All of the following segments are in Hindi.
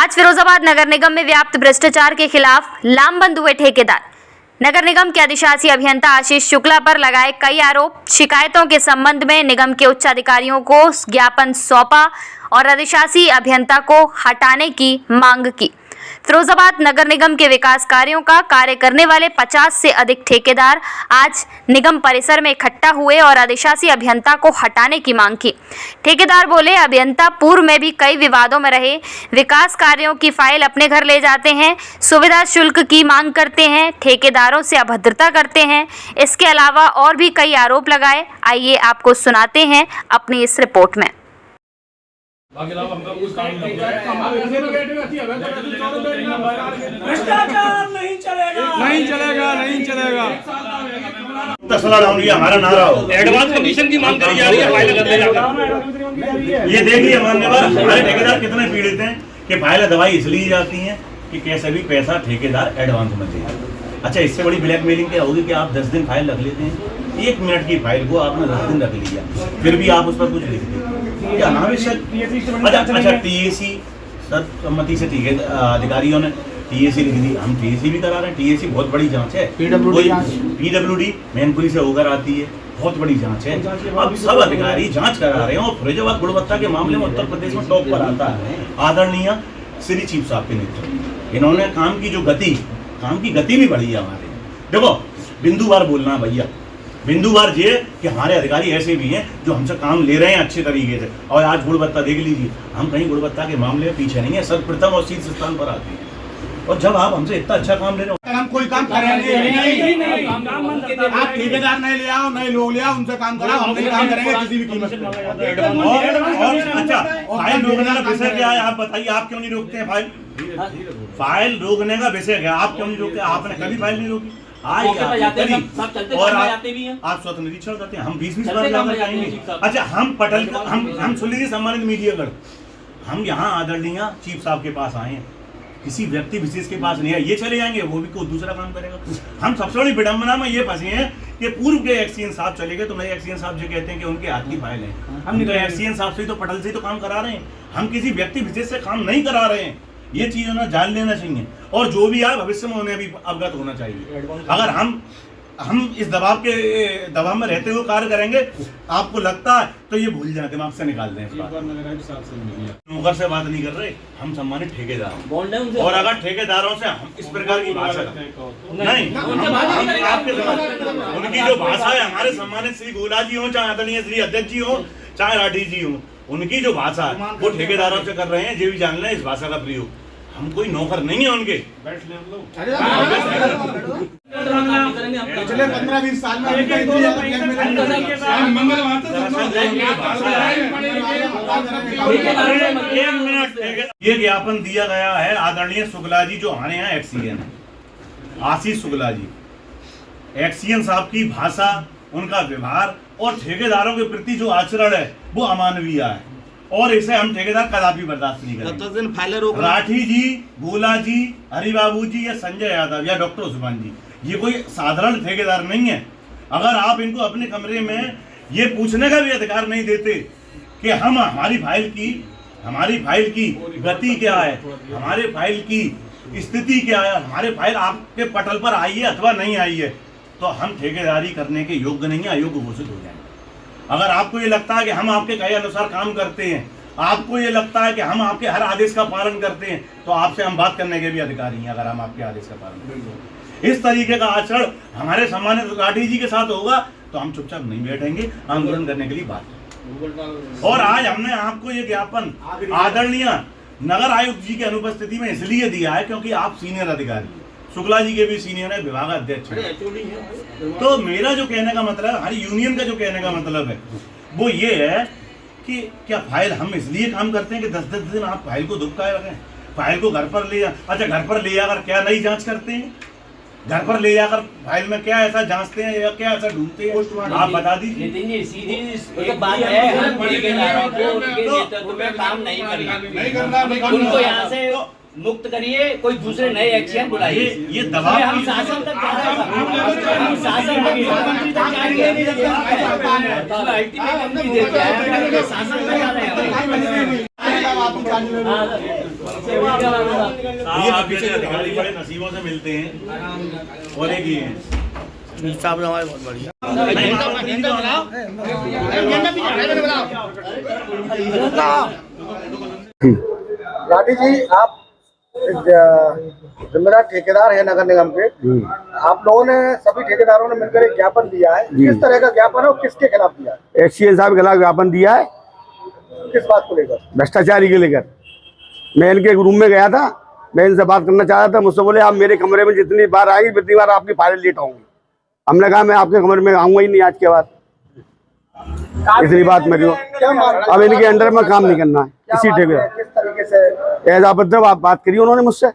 आज फिरोजाबाद नगर निगम में व्याप्त भ्रष्टाचार के खिलाफ लामबंद हुए ठेकेदार। नगर निगम के अधिशासी अभियंता आशीष शुक्ला पर लगाए कई आरोप। शिकायतों के संबंध में निगम के उच्च अधिकारियों को ज्ञापन सौंपा और अधिशासी अभियंता को हटाने की मांग की। फिरोजाबाद नगर निगम के विकास कार्यों का कार्य करने वाले 50 से अधिक ठेकेदार आज निगम परिसर में इकट्ठा हुए और अधिशासी अभियंता को हटाने की मांग की। ठेकेदार बोले, अभियंता पूर्व में भी कई विवादों में रहे, विकास कार्यों की फाइल अपने घर ले जाते हैं, सुविधा शुल्क की मांग करते हैं, ठेकेदारों से अभद्रता करते हैं। इसके अलावा और भी कई आरोप लगाए। आइए आपको सुनाते हैं अपनी इस रिपोर्ट में। भ्रष्टाचार नहीं चलेगा, नहीं चलेगा, नहीं चलेगा। हमारा नारा हो। एडवांस कमीशन की मांग करी जा रही है फाइल करने जाकर। ये देखिए मान्यवर, हमारे ठेकेदार कितने पीड़ित हैं कि फाइल दवाई इसलिए जाती हैं कि कैसे भी पैसा ठेकेदार एडवांस में दे। अच्छा, इससे बड़ी ब्लैकमेलिंग क्या होगी कि आप 10 दिन फाइल रख लेते हैं। 1 मिनट की फाइल को आपने 10 दिन रख लिया, फिर भी आप उस पर कुछ लिख देते। क्या अच्छा टीएसी सर्वसम्मति से अधिकारियों ने टीएसी लिख दी। हम टीएसी भी करा रहे हैं। टीएसी बहुत बड़ी जांच है। पीडब्ल्यूडी मैनपुरी से होकर आती है, बहुत बड़ी जांच है। अब सब अधिकारी जांच करा रहे हैं और फिरोजाबाद गुणवत्ता के मामले में उत्तर प्रदेश में टॉप पर आता है। आदरणीय श्री चीफ साहब के नेतृत्व, इन्होंने काम की गति भी बढ़ी है हमारे। देखो, बिंदुवार बोलना भैया, बिंदुवार ये कि हमारे अधिकारी ऐसे भी हैं जो हमसे काम ले रहे हैं अच्छे तरीके से। और आज गुणवत्ता देख लीजिए, हम कहीं गुणवत्ता के मामले में पीछे नहीं है, सर्वप्रथम और शीर्ष स्थान पर आते हैं। और जब आप हमसे इतना अच्छा काम ले रहे हो, हम कोई काम करेंगे नहीं। आप ठेकेदार नहीं ले आओ, नए लोग ले आओ, उनसे काम कराओ, हम नहीं काम करेंगे किसी भी कीमत पे। और अच्छा, फाइल रोकने का विषय क्या है? आप बताइए, आप क्यों नहीं रोकते हैं फाइल? फाइल रोकने का विषय क्या, आप क्यों नहीं रोकते? आपने कभी फाइल नहीं रोकी। और आप स्वतः निरीक्षण करते हैं, हम 20 बार जाकर जाएंगे। अच्छा, हम पटल हम सुन लीजिए सम्मानित मीडियागण, हम यहाँ आदरणीय चीफ साहब के पास आए हैं, किसी व्यक्ति विशेष के पास नहीं है। ये चले जाएंगे, वो भी कोई दूसरा काम करेगा। हम सबसे बड़ी विडंबना में ये फंसे हैं कि पूर्व के एक्सीएन साहब चले गए तो नए एक्सीएन साहब जो कहते हैं कि उनके हाथ की फाइल है। हम तो एक्सीएन साहब से तो पटल से तो काम करा रहे हैं, हम किसी व्यक्ति विशेष से काम नहीं करा रहे हैं। ये चीज उन्हें जान लेना चाहिए और जो भी आए भविष्य में उन्हें भी अवगत होना चाहिए। अगर हम इस दबाव में रहते हुए कार्य करेंगे, आपको लगता है तो ये भूल जाए, दिमाग से निकाल दें। नौकर से बात नहीं कर रहे, हम सम्मानित ठेकेदार। और अगर ठेकेदारों से हम इस प्रकार की भाषा नहीं, उनकी जो भाषा है, हमारे सम्मानित श्री गोला जी हो, चाहे आदरणीय श्री अध्यक्ष जी हो, चाहे राठी जी हो, उनकी जो भाषा है वो ठेकेदारों से कर रहे हैं। ये भी जान लें इस भाषा का प्रयोग, हम कोई नौकर नहीं है उनके। पिछले 15-20 साल में ये ज्ञापन दिया गया है आदरणीय शुक्ला जी, जो हमारे यहाँ एक्सीएन है, आशीष शुक्ला जी। एक्सीएन साहब की भाषा, उनका व्यवहार और ठेकेदारों के प्रति जो आचरण है वो अमानवीय है और इसे हम ठेकेदार कदापि बर्दाश्त नहीं करेंगे। राठी जी, गोला जी, हरिबाबू जी या संजय यादव या डॉक्टर उस्मान जी, ये कोई साधारण ठेकेदार नहीं है। अगर आप इनको अपने कमरे में ये पूछने का भी अधिकार नहीं देते कि हम हमारी फाइल की गति क्या है, हमारे फाइल की स्थिति क्या है, हमारे फाइल आपके पटल पर आई है अथवा नहीं आई है, तो हम ठेकेदारी करने के योग्य नहीं है, अयोग्य घोषित हो जाएंगे। अगर आपको ये लगता है कि हम आपके कहे अनुसार काम करते हैं, आपको ये लगता है कि हम आपके हर आदेश का पालन करते हैं, तो आपसे हम बात करने के भी अधिकारी हैं। अगर हम आपके आदेश का पालन करते हैं, इस तरीके का आचरण हमारे सम्मानित राठी जी के साथ होगा तो हम चुपचाप नहीं बैठेंगे, आंदोलन करने के लिए बात। और आज हमने आपको ये ज्ञापन आदरणीय नगर आयुक्त जी की अनुपस्थिति में इसलिए दिया है क्योंकि आप सीनियर अधिकारी, शुक्ला जी के भी सीनियर है, विभाग अध्यक्ष है। तो मेरा जो कहने का मतलब, हमारी यूनियन का जो कहने का मतलब है वो ये है कि क्या फाइल हम इसलिए काम करते हैं कि 10-10 दिन आप फाइल को दुबकाए रखें, फाइल को घर पर ले जा। अच्छा, घर पर ले जाकर क्या नई जांच करते हैं? घर पर ले जाकर फाइल में क्या ऐसा जांचते हैं या क्या ऐसा ढूंढते हैं? आप बता दीजिए। नितिन, सीधी एक बात है, हम ठेकेदारों को उनके नेतृत्व में काम नहीं करना, उनको यहाँ से मुक्त करिए, कोई दूसरे नए एक्शन बुलाइए। ये दबाव हम शासन तक जा रहे हैं, हम शासन तक मुख्यमंत्री तक जाएंगे, शासन तक जा रहे हैं। ये पीछे अधिकारी बड़े नसीबों से मिलते हैं और एक ही है लाठी जी, आप जिम्मेदार ठेकेदार है नगर निगम के। आप लोगों ने सभी ठेकेदारों ने मिलकर एक ज्ञापन दिया है। किस तरह का ज्ञापन है और किसके खिलाफ दिया है? एक्सीएन साहब के खिलाफ ज्ञापन दिया है। किस बात को लेकर? भ्रष्टाचारी के लेकर। मैं इनके रूम में गया था, मैं इनसे बात करना चाह रहा था। मुझसे बोले आप मेरे कमरे में जितनी बार आएंगे उतनी बार आपकी फाइल लेट होंगी। हमने कहा मैं आपके कमरे में आऊंगा ही नहीं आज के बाद। इतनी बात मेरी हो, अब इनके अंडर में काम नहीं करना है इसी ठेकेदार। किस तरीके से ऐसा मतलब आप बात करिए उन्होंने मुझसे।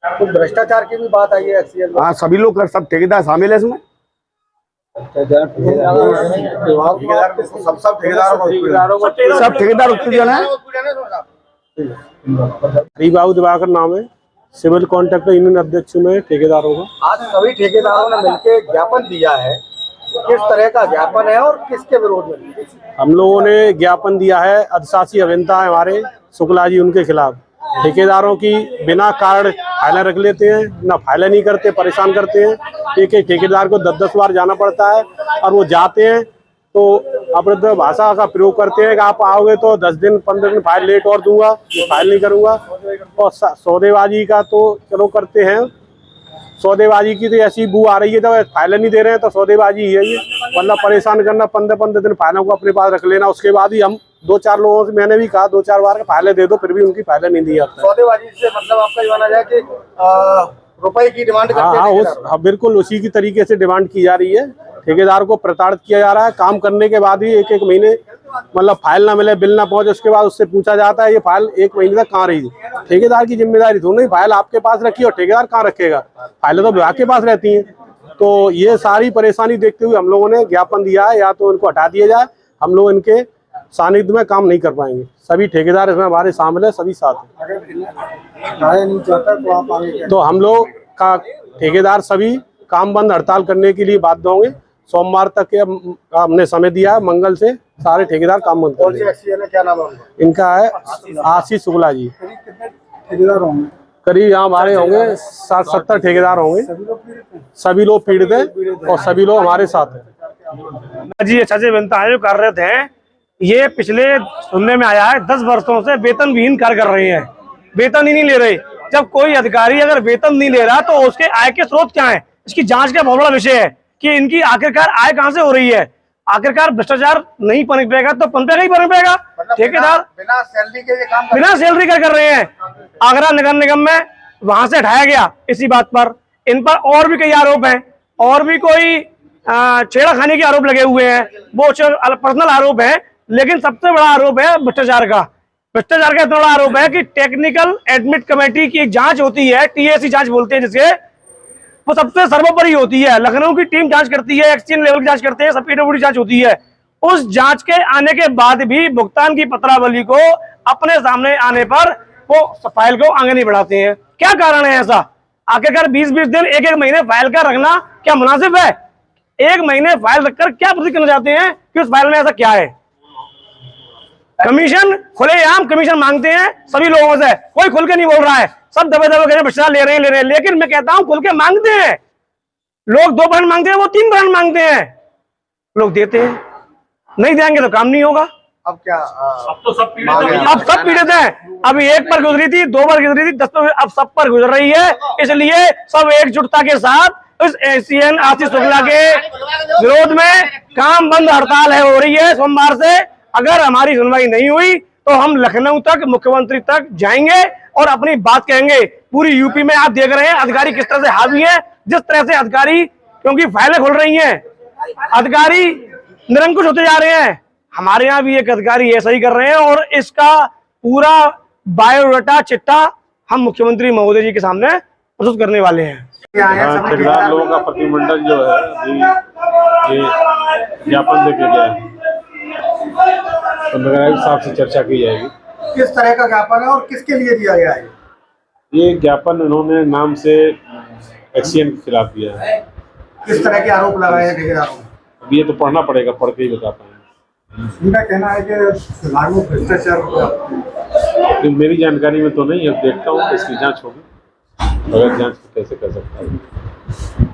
कुछ भ्रष्टाचार की भी बात आई है एक्सीएन में। हाँ, सभी लोग सब ठेकेदार शामिल है इसमें। सब ठेकेदार उत्पीड़न है। हरिबाबू दिवाकर नाम है, सिविल कॉन्ट्रैक्टर यूनियन अध्यक्ष में ठेकेदारों का। आज सभी ठेकेदारों ने मिलकर ज्ञापन दिया है। किस तरह का ज्ञापन है और किसके विरोध में? हम लोगों ने ज्ञापन दिया है अधिशासी अभियंता है हमारे शुक्ला जी, उनके खिलाफ। ठेकेदारों की बिना कारण फाइलें रख लेते हैं, ना फाइलें नहीं करते, परेशान करते हैं। एक एक ठेकेदार को 10-10 बार जाना पड़ता है और वो जाते हैं तो अपने भाषा का प्रयोग करते हैं कि आप आओगे तो 10 दिन 15 दिन फाइल लेट और दूंगा, फाइल नहीं करूंगा। और सौदेबाजी का तो चलो करते हैं, सौदेबाजी की तो ऐसी बू आ रही है जब फाइलें नहीं दे रहे हैं तो सौदेबाजी ही है ये। मतलब परेशान करना, 15-15 दिन फाइलों को अपने पास रख लेना। उसके बाद ही हम 2-4 लोगों से मैंने भी कहा 2-4 बार फाइलें दे दो, फिर भी उनकी फाइलें नहीं दी जाती। सौदेबाजी से मतलब आपका ये माना जाए कि रुपए की डिमांड करते हैं? हाँ, बिल्कुल उसी की तरीके से डिमांड की जा रही है। ठेकेदार को प्रताड़ित किया जा रहा है। काम करने के बाद ही 1-1 महीने मतलब फाइल ना मिले, बिल ना पहुंचे, उसके बाद उससे पूछा जाता है ये फाइल 1 महीने तक कहाँ रही। ठेकेदार की जिम्मेदारी थोड़ी, फाइल आपके पास रखी और ठेकेदार कहाँ रखेगा? फाइलें तो विभाग के पास रहती हैं। तो ये सारी परेशानी देखते हुए हम लोगों ने ज्ञापन दिया है, या तो इनको हटा दिया जाए। हम लोग इनके सानिध्य में काम नहीं कर पाएंगे। सभी ठेकेदार इसमें हमारे शामिल है, सभी साथ हैं। तो हम लोग का ठेकेदार सभी काम बंद हड़ताल करने के लिए बाध्य होंगे। सोमवार तक के हमने समय दिया है, मंगल से सारे ठेकेदार काम बंद कर। क्या नाम है इनका? है आशीष शुक्ला जी। ठेकेदार होंगे करीब यहाँ हमारे होंगे 60-70 ठेकेदार होंगे। सभी लोग पीड़ित हैं और सभी लोग हमारे साथ हैं। जी अच्छा से बनता है जो कार्यरत है, ये पिछले सुनने में आया है 10 वर्षों से वेतन विहीन कार्य कर रहे हैं, वेतन ही नहीं ले रहे। जब कोई अधिकारी अगर वेतन नहीं ले रहा तो उसके आय के स्रोत क्या है, इसकी जांच का बहुत बड़ा विषय है कि इनकी आखिरकार आय कहां से हो रही है। आखिरकार भ्रष्टाचार नहीं पनपेगा तो पनपेगा ही पनपेगा। ठेकेदार बिना सैलरी के ये काम बिना सैलरी कर रहे हैं। आगरा नगर निगम में वहां से हटाया गया इसी बात पर। इन पर और भी कई आरोप हैं, और भी कोई छेड़खानी के आरोप लगे हुए हैं, वो पर्सनल आरोप है। लेकिन सबसे बड़ा आरोप है भ्रष्टाचार का। भ्रष्टाचार का इतना बड़ा आरोप है कि टेक्निकल एडमिट कमेटी की एक जांच होती है, टीएसी जांच बोलते हैं जिसके, वो सबसे सर्वोपरि होती है। लखनऊ की टीम जांच करती है, एक्सचेंज लेवल की जांच करते हैं, सब पीडब्ल्यूडी जांच होती है। उस जांच के आने के बाद भी भुगतान की पत्रावली को अपने सामने आने पर वो फाइल को आगे नहीं बढ़ाते हैं। क्या कारण है ऐसा? आखिरकार 20-20 दिन 1-1 महीने फाइल का रखना क्या मुनासिब है? 1 महीने फाइल रखकर क्या प्रतीत करना चाहते हैं कि उस फाइल में ऐसा क्या है? कमीशन खुलेआम कमीशन मांगते हैं सभी लोगों से, कोई खुल के नहीं बोल रहा है। सब दबे भ्रष्टाचार ले रहे हैं। लेकिन मैं कहता हूं खुल के मांगते हैं लोग। 2% मांगते हैं, वो 3% मांगते हैं, लोग देते हैं। नहीं देंगे तो काम नहीं होगा। अब क्या अब तो सब पीड़ित हैं। अभी 1 पर गुजरी थी, 2 पर गुजरी थी, 10 पर, अब सब पर गुजर रही है। इसलिए सब एकजुटता के साथ इस एक्सीएन आशीष शुक्ला के विरोध में काम बंद हड़ताल हो रही है सोमवार से। अगर हमारी सुनवाई नहीं हुई तो हम लखनऊ तक, मुख्यमंत्री तक जाएंगे और अपनी बात कहेंगे। पूरी यूपी में आप देख रहे हैं अधिकारी किस तरह से हावी है। जिस तरह से अधिकारी, क्योंकि फाइलें खुल रही हैं, अधिकारी निरंकुश होते जा रहे हैं। हमारे यहाँ भी एक अधिकारी ऐसा ही कर रहे हैं और इसका पूरा बायोडाटा चिट्ठा हम मुख्यमंत्री महोदय जी के सामने प्रस्तुत करने वाले हैं। ठेकेदार लोगों का प्रतिनिधिमंडल जो है ये ज्ञापन देके गया है, तो नगर साहब से चर्चा की जाएगी। किस तरह का ज्ञापन है और किसके लिए दिया गया है? ये ज्ञापन उन्होंने नाम से एक्सीएन के खिलाफ दिया है। किस तरह के आरोप लगाए हैं ठेकेदारों ने? अब ये तो पढ़ना पड़ेगा, पढ़ के ही बता पाएंगे। उनका कहना है कि विभाग में भ्रष्टाचार कि मेरी जानकारी में तो नहीं है, देखता हूँ इसकी जांच होगी, अगर जांच कैसे कर सकता है।